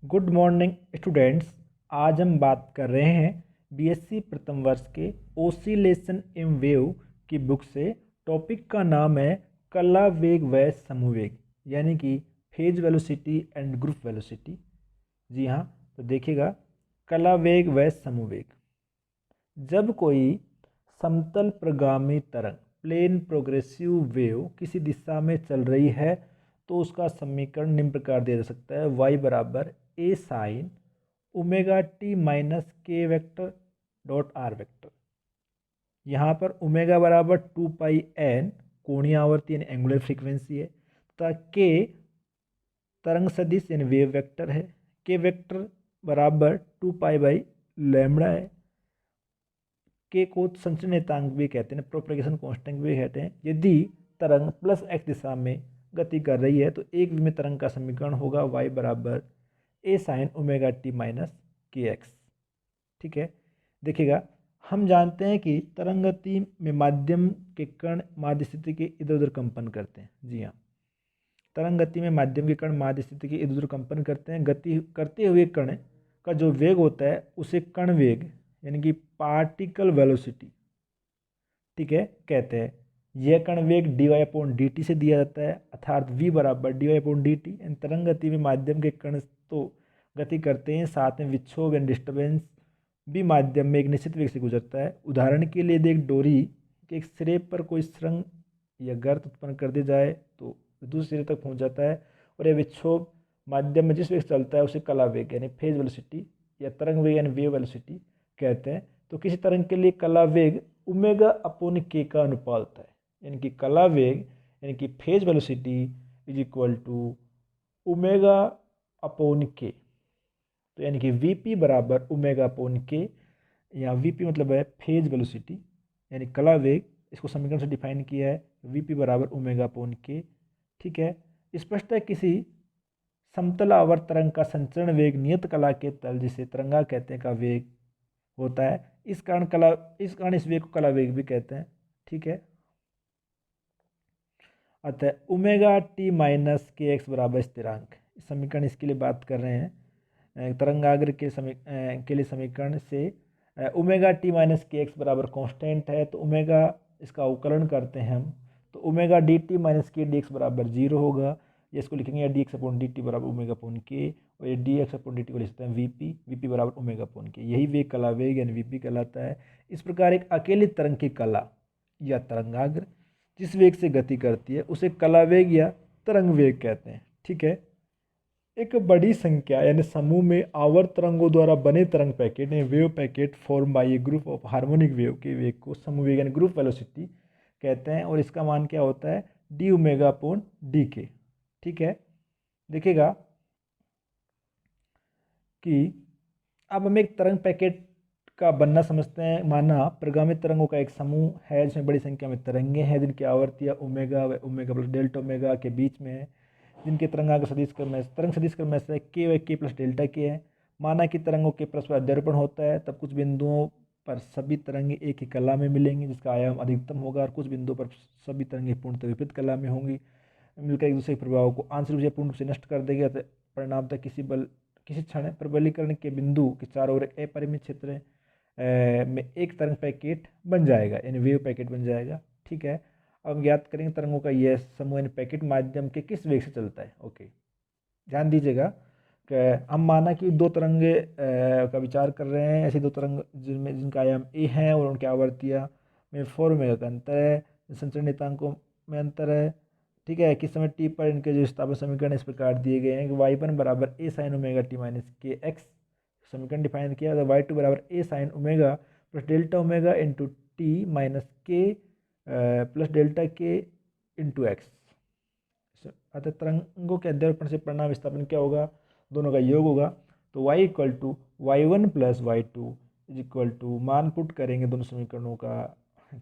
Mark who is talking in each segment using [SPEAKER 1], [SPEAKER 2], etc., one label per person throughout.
[SPEAKER 1] Good morning students. आज हम बात कर रहे हैं बीएससी प्रथम वर्ष के ओसिलेशन इन वेव की बुक से। टॉपिक का नाम है कला वेग व समवेग, यानी कि phase velocity and group velocity. जी हाँ, तो देखिएगा, कला वेग व समवेग। जब कोई समतल प्रगामी तरंग प्लेन प्रोग्रेसिव वेव किसी दिशा में चल रही है तो उसका समीकरण निम्न प्रकार दिया जा सकता है। y बराबर a sign omega T minus के वेक्टर डॉट आर वेक्टर। यहाँ पर ओमेगा बराबर 2 पाई n कोणीय आवर्ती यानी एंगुलर फ्रीक्वेंसी है, तथा k तरंग सदिश यानी वेव वेक्टर है। के वेक्टर बराबर 2 पाई/लैम्बडा है। के को संचरण नियतांक भी कहते हैं, प्रोपेगेशन कांस्टेंट भी कहते हैं। यदि तरंग प्लस x दिशा में गति कर रही है तो एक विमीय तरंग का समीकरण होगा y बराबर a sign omega T minus के एक्स। ठीक है, देखिएगा, हम जानते हैं कि तरंग गति में माध्यम के कण माध्य स्थिति के इधर उधर कंपन करते हैं। जी हाँ, तरंग गति में माध्यम के कण माध्य स्थिति के इधर उधर कंपन करते हैं। गति करते हुए कण का जो वेग होता है उसे कण वेग यानी कि पार्टिकल वेलोसिटी, ठीक है, कहते हैं। यह कण वेग dy/dt से दिया जाता है, अर्थात v बराबर dy/dt। तरंग गति में माध्यम के कण तो गति करते हैं, साथ में विक्षोभ या डिस्टर्बेंस भी माध्यम में एक निश्चित वेग से गुजरता है। उदाहरण के लिए यदि एक डोरी के एक सिरे पर कोई सुरंग या गर्त उत्पन्न कर दी जाए तो दूसरे सिरे तक पहुंच जाता है, और यह विक्षोभ माध्यम में जिस वेग से चलता है उसे कला वेग यानी फेज वेलोसिटी या तरंग वेग यानी वेव वेलोसिटी कहते हैं। तो किसी तरंग के लिए कला वेग ओमेगा अपॉन के का अनुपात होता है, यानी कि कला वेग यानी कि phase velocity is equal to omega upon k. तो यानी कि वीपी बराबर ओमेगा अपॉन के, या वीपी मतलब है फेज वेलोसिटी यानी कला वेग। इसको समीकरण से डिफाइन किया है, वीपी बराबर ओमेगा अपॉन के। ठीक है, स्पष्ट है किसी समतल आवर्त तरंग का संचरण वेग नियत कला के तल जिसे तरंगा कहते हैं का वेग होता है। इस वेग को कला वेग भी कहते हैं। ठीक है, अतः ओमेगा टी माइनस के एक्स बराबर स्थिरांक, समीकरण इसके लिए बात कर रहे हैं। तरंगाग्र के लिए समीकरण से ओमेगा टी माइनस के एक्स बराबर कॉन्स्टेंट है, तो ओमेगा इसका अवकलन करते हैं हम, तो ओमेगा डी टी माइनस के डी एक्स बराबर 0 होगा। ये इसको लिखेंगे D x upon D T बराबर ओमेगा अपॉन के, और ये D x upon D T को लिखते हैं वीपी बराबर ओमेगा अपॉन के। यही वेग कला वेग यानी वीपी कहलाता है। इस प्रकार एक अकेली तरंग की कला या तरंगाग्र जिस वेग से गति करती है उसे कला वेग या तरंग वेग कहते हैं। ठीक है, एक बड़ी संख्या यानी समूह में आवर्त तरंगों द्वारा बने तरंग पैकेट यानी wave packet form by A group of harmonic wave के वेग को समूह वेग यानी ग्रुप वेलोसिटी कहते हैं, और इसका मान क्या होता है डी ओमेगा अपॉन डी के। ठीक है, देखिएगा कि अब हम एक तरंग पैकेट का बनना समझते हैं। माना प्रगामी तरंगों का एक समूह है जिसमें बड़ी संख्या में तरंगे हैं जिनकी आवर्तियाँ ओमेगा व ओमेगा प्लस डेल्टा ओमेगा के बीच में है, जिनके तरंगांक सदिश क्रम में तरंग सदिश क्रम में से के व के प्लस डेल्टा के है। माना कि तरंगों के परस्पर अध्यारोपण होता है, तब कुछ बिंदुओं पर सभी तरंगे एक ही कला में मिलेंगी जिसका आयाम अधिकतम होगा, और कुछ बिंदुओं पर सभी तरंगे पूर्णतः विपरीत कला में होंगी, मिलकर एक दूसरे के प्रभाव को आंशिक रूप से पूर्ण रूप से नष्ट कर देगा। परिणामतः किसी क्षण प्रबलीकरण के बिंदु के चारों ओर अपरिमित क्षेत्र में एक तरंग पैकेट बन जाएगा यानी वेव पैकेट बन जाएगा। ठीक है, अब हम ज्ञात करेंगे तरंगों का यह समूह यानी पैकेट माध्यम के किस वेग से चलता है। ओके, ध्यान दीजिएगा कि हम माना कि दो तरंगे का विचार कर रहे हैं, ऐसी दो तरंग जिनका आयाम ए है और उनकी आवर्तियाँ में 4 ओमेगा का अंतर है, संचरण नियतांकों में अंतर है। ठीक है, किस समय टी पर इनके जो स्थापन समीकरण इस प्रकार दिए गए हैं कि y1 बराबर A sine omega T minus के एक्स, समीकरण डिफाइन किया, तो y2 बराबर A sine omega plus delta omega into T minus के प्लस डेल्टा के इंटू एक्स। अतः तरंगों के अध्यारोपण से परिणाम विस्थापन क्या होगा, दोनों का योग होगा। तो y equal to y1 plus y2 is equal to, मान पुट करेंगे दोनों समीकरणों का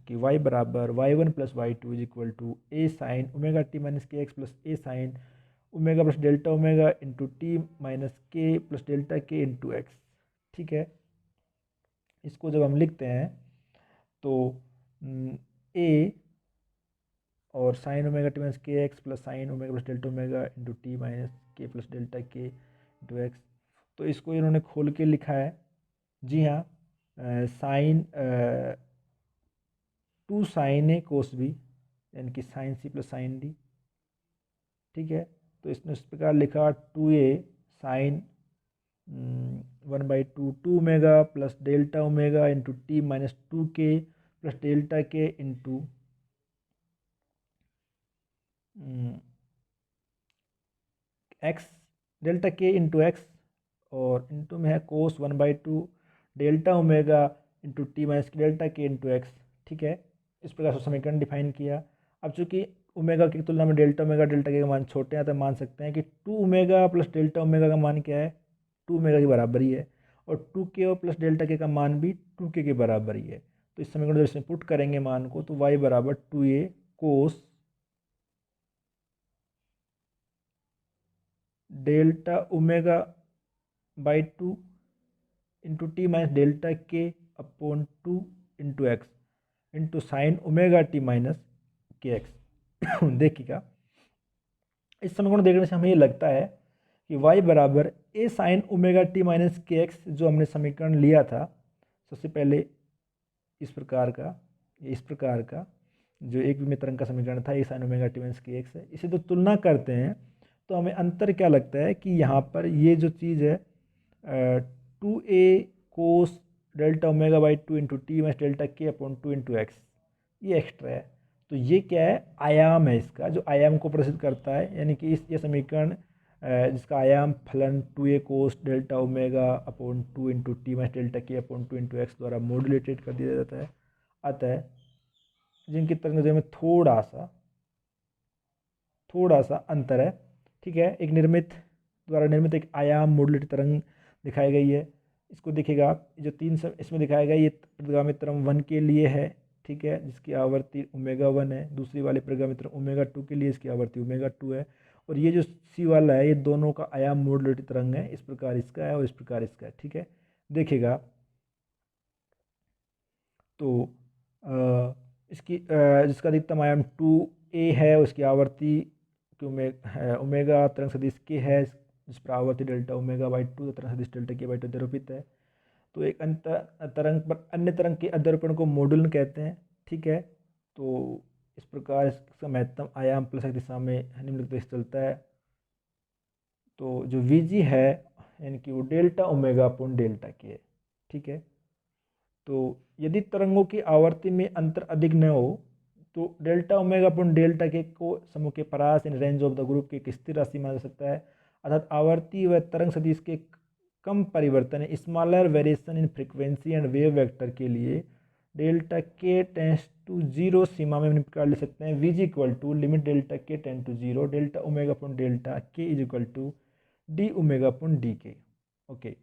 [SPEAKER 1] कि y बराबर y1 plus y2 is equal to A sine omega T minus के x plus A sine omega plus delta omega into T minus के plus delta के इंटू एक्स। ठीक है, इसको जब हम लिखते हैं तो ए और साइन ओमेगा टी माइनस के x plus sine omega plus delta omega into T minus के प्लस डेल्टा के इंटू एक्स, तो इसको इन्होंने खोल के लिखा है। जी हाँ, sine 2 sine a cos b, यानी कि sine c plus sine d. ठीक है, तो इसने इस प्रकार लिखा 2a sine 1/2 2 omega plus delta omega into T minus 2k plus delta के इंटू एक्स, डेल्टा के इंटू एक्स, और इंटू में है कोस 1/2 delta omega into T minus delta के इंटू एक्स। ठीक है, इस प्रकार से समीकरण डिफाइन किया। अब चूंकि ओमेगा की तुलना में डेल्टा ओमेगा डेल्टा के मान छोटे हैं, तो मान सकते हैं कि 2 ओमेगा प्लस डेल्टा ओमेगा का मान क्या है, 2 ओमेगा के बराबर ही है, और 2k प्लस डेल्टा के का मान भी 2k के बराबर ही है। तो इस समीकरण जब इसमें पुट करेंगे मान को, तो y बराबर 2a cos delta omega by 2 into T minus delta K upon 2 into X into sine omega T minus के एक्स। देखिएगा, इस समीकरण देखने से हमें ये लगता है कि y बराबर A sine omega T minus के एक्स, जो हमने समीकरण लिया था सबसे पहले इस प्रकार का जो एक विमीय तरंग का समीकरण था, ए साइन ओमेगा टी माइनस के एक्स है। इसे तो तुलना करते हैं तो हमें अंतर क्या लगता है कि यहाँ पर ये जो चीज़ है 2a cos delta omega by 2 into T minus delta K upon 2 into x, ये एक्स्ट्रा है। तो ये क्या है, आयाम है इसका, जो आयाम को प्रदर्शित करता है, यानी कि ये समीकरण जिसका आयाम फलन 2a cos delta omega upon 2 into T minus delta K upon 2 into x द्वारा मॉड्यूलेटेड कर दिया जाता है। अतः जिनकी तरंग में थोड़ा सा अंतर है। ठीक है, एक द्वारा निर्मित एक आयाम मॉड्यूलेटेड तरंग दिखाई गई है। इसको देखिएगा आप, जो इसमें दिखाया गया ये प्रतिगामी तरंग 1 के लिए है। ठीक है, जिसकी आवृत्ति ओमेगा 1 है। दूसरी वाले प्रतिगामी तरंग ओमेगा 2 के लिए, इसकी आवृत्ति ओमेगा 2 है। और ये जो सी वाला है, ये दोनों का आयाम मॉड्यूलेटेड तरंग है। इस प्रकार इसका है और इस प्रकार इसका है। ठीक है, देखिएगा तो जिसका अधिकतम आयाम 2a है, उसकी आवृत्ति ओमेगा तरंग सदिश के है, जिस पर आवृत्ति डेल्टा ओमेगा बाई 2 तरंग सदिश डेल्टा के बाई 2 निरूपित है। तो एक तरंग पर अन्य तरंग के अध्यारोपण को मॉड्यूलन कहते हैं। ठीक है, तो इस प्रकार इसका महत्तम आयाम प्लस दिशा में निम्नलिखित से चलता है। तो जो Vg है, यानी कि वो डेल्टा ओमेगा अपॉन डेल्टा के है। ठीक है, तो यदि तरंगों की आवर्ती में अंतर अधिक न हो तो डेल्टा ओमेगा अपॉन डेल्टा के को समूह के परास in range of the group की एक स्थिर राशि माना जा सकता है। अर्थात आवर्ती व तरंग सदिश के कम परिवर्तन, smaller variation in frequency and wave vector के लिए डेल्टा के टेंस टू 0 सीमा में प्रकार ले सकते हैं। Vg equal to limit delta K tend to 0 delta omega upon delta K is equal to D omega upon D K. Okay,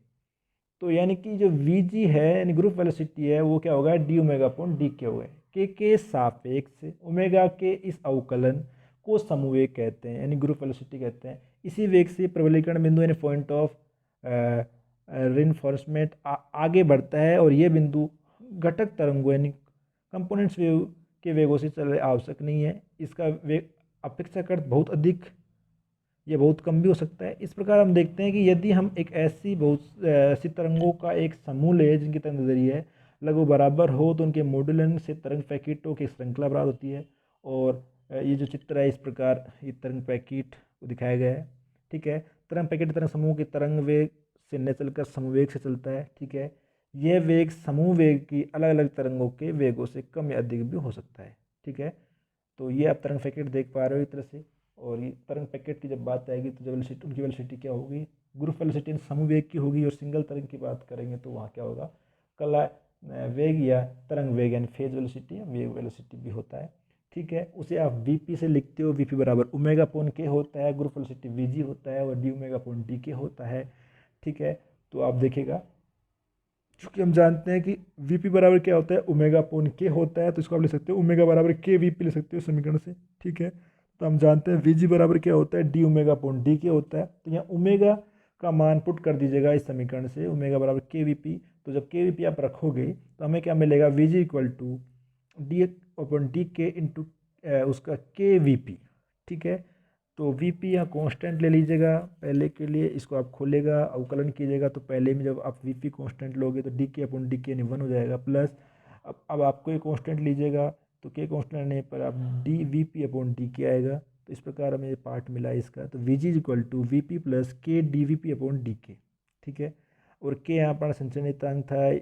[SPEAKER 1] तो यानी कि जो Vg है, यानी ग्रुप वेलोसिटी है, वो क्या होगा, डी ओमेगा अपॉन डी के होगा। के सापेक्ष ओमेगा के इस अवकलन को समवेग कहते हैं, यानी ग्रुप वेलोसिटी कहते हैं। इसी वेग से प्रबलीकरण बिंदु यानी पॉइंट ऑफ रिइंफोर्समेंट आगे बढ़ता है, और ये बिंदु घटक तरंगों यानी कंपोनेंट्स वेव के वेगों से चलने आवश्यक नहीं है। इसका वेग अपेक्षाकृत बहुत अधिक, ये बहुत कम भी हो सकता है। इस प्रकार हम देखते हैं कि यदि हम एक ऐसी तरंगों का एक समूह ले जिनकी तरंग नजरिए लगभग बराबर हो, तो उनके मॉड्यूलन से तरंग पैकेटों की श्रृंखला प्राप्त होती है। और ये जो चित्र है, इस प्रकार ये तरंग पैकेट को दिखाया गया है। ठीक है, तरंग पैकेट तरंग समूह के तरंग वेग से न चलकर समवेग से चलता है। ठीक है, यह वेग समूह वेग की अलग अलग तरंगों के वेगों से कम या अधिक भी हो सकता है। ठीक है, तो ये आप तरंग पैकेट देख पा रहे हो इस तरह से। और ये तरंग पैकेट की जब बात आएगी तो वेलोसिटी, उनकी वेलोसिटी क्या होगी, ग्रुप वेलोसिटी समूह वेग की होगी। और सिंगल तरंग की बात करेंगे तो वहाँ क्या होगा, कला वेग या तरंग वेग यानी फेज वेलोसिटी या वेग वेलोसिटी भी होता है। ठीक है, उसे आप वीपी से लिखते हो। वीपी बराबर ओमेगा अपॉन के होता है, ग्रुप वेलोसिटी वीजी होता है, और डी ओमेगा अपॉन डी के होता है। ठीक है, तो आप देखिएगा, चूँकि हम जानते हैं कि वीपी बराबर क्या होता है, ओमेगा अपॉन के होता है, तो इसको आप लिख सकते हो ओमेगा बराबर के वीपी लिख सकते हो समीकरण से। ठीक है, तो हम जानते हैं वीजी बराबर क्या होता है, डी ओमेगा अपॉन डी के होता है। तो यहाँ ओमेगा का मान पुट कर दीजिएगा इस समीकरण से, ओमेगा बराबर के वीपी। तो जब के वीपी आप रखोगे तो हमें क्या मिलेगा, v g equal to d upon D k into उसका के वीपी। ठीक है, तो वी पी यहाँ कॉन्स्टेंट ले लीजिएगा पहले के लिए, इसको आप खोलेगा अवकलन कीजिएगा तो पहले में जब आप वी पी कॉन्स्टेंट लोगे तो डी के अपॉन डी के 1 हो जाएगा, प्लस अब आपको ये कॉन्स्टेंट लीजिएगा तो के कॉन्स्टेंट नहीं पर आप D V P upon D के आएगा। तो इस प्रकार हमें ये पार्ट मिला है इसका। तो we ji is equal to we P plus K D V P upon D के, ठीक है। और के यहाँ पर संचय नियतांक था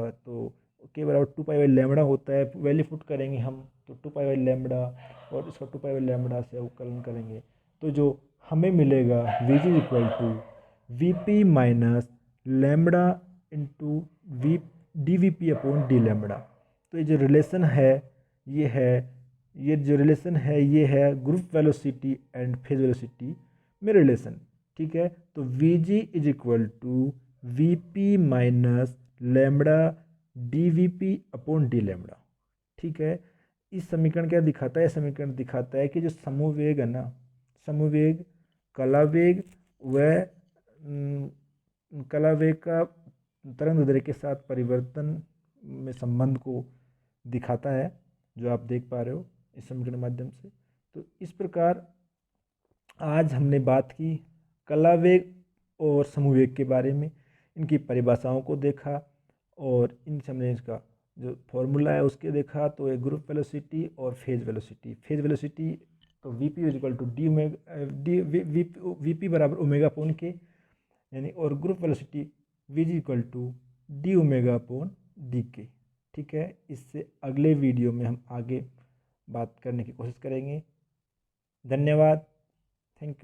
[SPEAKER 1] तो के बराबर 2 पाई/लैम्बडा होता है, वैल्यू पुट करेंगे हम तो 2 पाई/लैम्बडा और इसका 2 पाई/लैम्बडा से अवकलन करेंगे तो जो हमें मिलेगा v g equal to we p minus lambda into v d V P upon d lambda. तो ये जो रिलेशन है ये है, ये जो रिलेशन है ये है group velocity and phase velocity में रिलेशन, ठीक है। तो we ji is equal to we p minus lambda d V P upon d lambda, ठीक है। इस समीकरण क्या दिखाता है, समीकरण दिखाता है कि जो समूह वेग है ना, समूह वेग कला वेग व कला वेग का तरंग दैर्ध्य के साथ परिवर्तन में संबंध को दिखाता है, जो आप देख पा रहे हो इस समीकरण के माध्यम से। तो इस प्रकार आज हमने बात की कला वेग और समूह वेग के बारे में, इनकी परिभाषाओं को देखा और इन हमने इसका जो फॉर्मूला है उसके देखा। तो ये ग्रुप वेलोसिटी और फेज वेलोसिटी, फेज वेलोसिटी तो v p equal to D omega d we p बराबर ओमेगा अपॉन के यानी, और group velocity v g equal to D omega upon D के, ठीक है। इससे अगले वीडियो में हम आगे बात करने की कोशिश करेंगे। धन्यवाद।